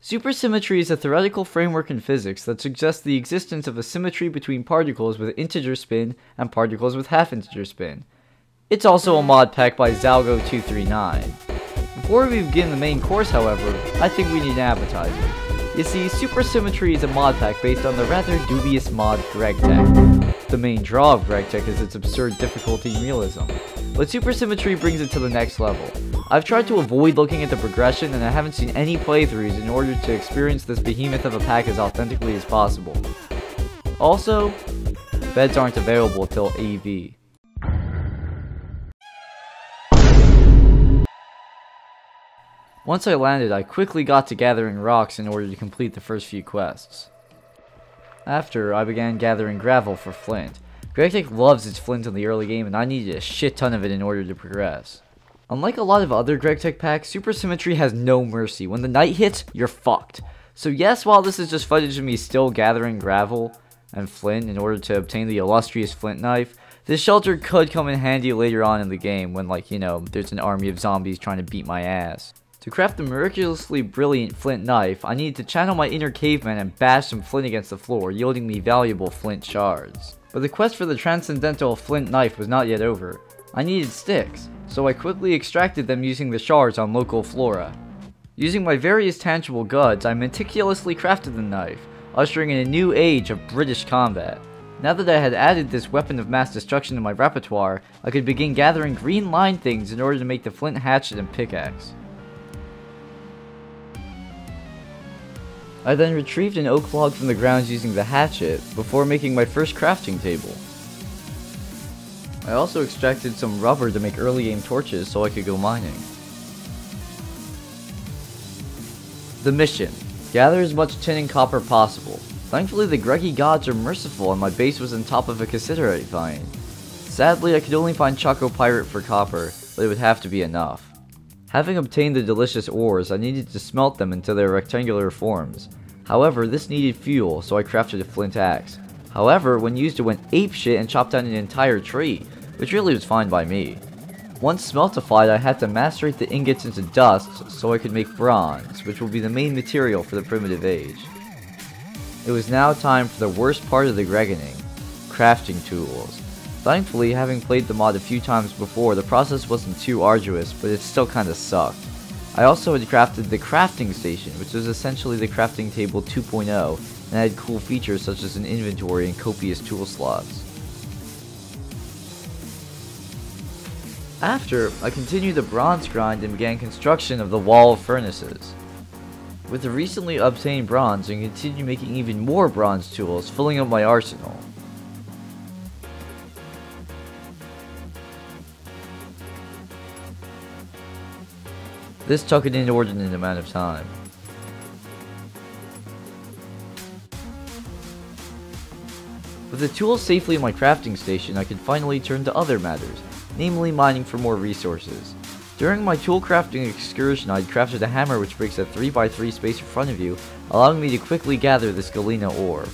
Supersymmetry is a theoretical framework in physics that suggests the existence of a symmetry between particles with integer spin and particles with half-integer spin. It's also a mod pack by Zalgo 239. Before we begin the main course, however, I think we need an appetizer. You see, Supersymmetry is a mod pack based on the rather dubious mod GregTech. The main draw of GregTech is its absurd difficulty and realism, but Supersymmetry brings it to the next level. I've tried to avoid looking at the progression, and I haven't seen any playthroughs in order to experience this behemoth of a pack as authentically as possible. Also, beds aren't available till AV. Once I landed, I quickly got to gathering rocks in order to complete the first few quests. After, I began gathering gravel for flint. GregTech loves its flint in the early game, and I needed a shit ton of it in order to progress. Unlike a lot of other GregTech packs, Supersymmetry has no mercy. When the night hits, you're fucked. So yes, while this is just footage of me still gathering gravel and flint in order to obtain the illustrious flint knife, this shelter could come in handy later on in the game when, like, you know, there's an army of zombies trying to beat my ass. To craft the miraculously brilliant flint knife, I needed to channel my inner caveman and bash some flint against the floor, yielding me valuable flint shards. But the quest for the transcendental flint knife was not yet over. I needed sticks, so I quickly extracted them using the shards on local flora. Using my various tangible goods, I meticulously crafted the knife, ushering in a new age of British combat. Now that I had added this weapon of mass destruction to my repertoire, I could begin gathering green line things in order to make the flint hatchet and pickaxe. I then retrieved an oak log from the ground using the hatchet, before making my first crafting table. I also extracted some rubber to make early game torches so I could go mining. The mission: gather as much tin and copper possible. Thankfully the Greggy gods are merciful and my base was on top of a cassiterite vine. Sadly I could only find Choco Pirate for copper, but it would have to be enough. Having obtained the delicious ores, I needed to smelt them into their rectangular forms. However, this needed fuel, so I crafted a flint axe. However, when used it went apeshit and chopped down an entire tree, which really was fine by me. Once smeltified, I had to macerate the ingots into dust so I could make bronze, which will be the main material for the primitive age. It was now time for the worst part of the Greganing: crafting tools. Thankfully, having played the mod a few times before, the process wasn't too arduous, but it still kinda sucked. I also had crafted the crafting station, which was essentially the crafting table 2.0, and had cool features such as an inventory and copious tool slots. After, I continued the bronze grind and began construction of the wall of furnaces. With the recently obtained bronze, I continued making even more bronze tools, filling up my arsenal. This took an inordinate amount of time. With the tools safely in my crafting station, I could finally turn to other matters, namely mining for more resources. During my tool crafting excursion, I had crafted a hammer which breaks a 3x3 space in front of you, allowing me to quickly gather this galena ore.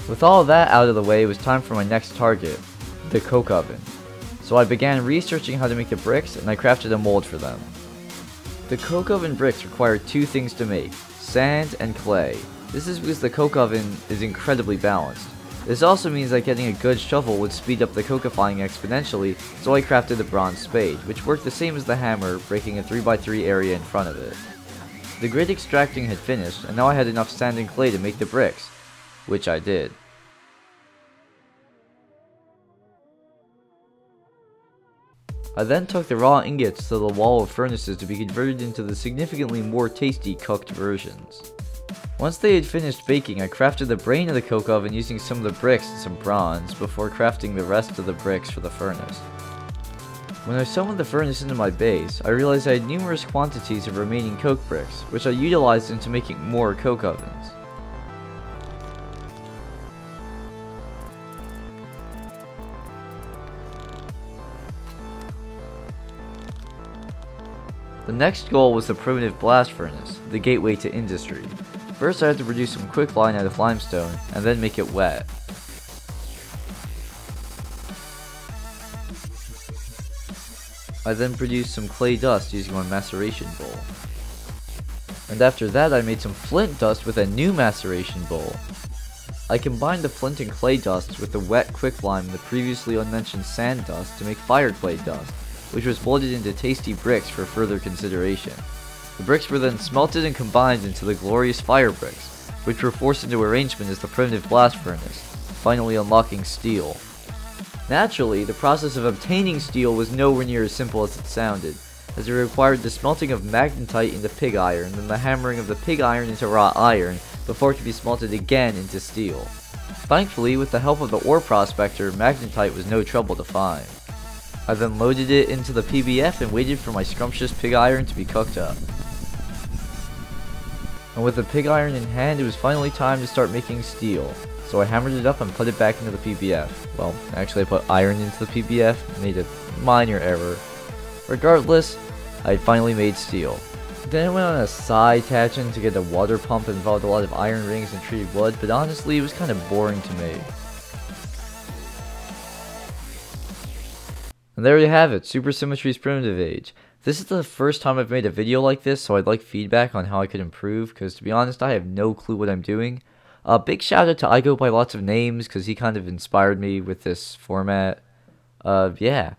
With all of that out of the way, it was time for my next target, the coke oven. So I began researching how to make the bricks, and I crafted a mold for them. The coke oven bricks require two things to make: sand and clay. This is because the coke oven is incredibly balanced. This also means that getting a good shovel would speed up the cokeifying exponentially, so I crafted a bronze spade, which worked the same as the hammer, breaking a 3x3 area in front of it. The grid extracting had finished, and now I had enough sand and clay to make the bricks, which I did. I then took the raw ingots to the wall of furnaces to be converted into the significantly more tasty cooked versions. Once they had finished baking, I crafted the brain of the coke oven using some of the bricks and some bronze, before crafting the rest of the bricks for the furnace. When I summoned the furnace into my base, I realized I had numerous quantities of remaining coke bricks, which I utilized into making more coke ovens. The next goal was the primitive blast furnace, the gateway to industry. First I had to produce some quicklime out of limestone, and then make it wet. I then produced some clay dust using my maceration bowl. I And after that I made some flint dust with a new maceration bowl. I combined the flint and clay dust with the wet quicklime and the previously unmentioned sand dust to make fire clay dust, which was molded into tasty bricks for further consideration. The bricks were then smelted and combined into the glorious fire bricks, which were forced into arrangement as the primitive blast furnace, finally unlocking steel. Naturally, the process of obtaining steel was nowhere near as simple as it sounded, as it required the smelting of magnetite into pig iron, and the hammering of the pig iron into wrought iron, before it could be smelted again into steel. Thankfully, with the help of the ore prospector, magnetite was no trouble to find. I then loaded it into the PBF and waited for my scrumptious pig iron to be cooked up. And with the pig iron in hand, it was finally time to start making steel. So I hammered it up and put it back into the PBF. Well, actually I put iron into the PBF, made a minor error. Regardless, I had finally made steel. Then I went on a side tangent to get a water pump that involved a lot of iron rings and treated wood, but honestly it was kind of boring to me. And there you have it, Supersymmetry's Primitive Age. This is the first time I've made a video like this, so I'd like feedback on how I could improve, because to be honest I have no clue what I'm doing. Big shout out to I Go By Lots of Names, because he kind of inspired me with this format. Yeah.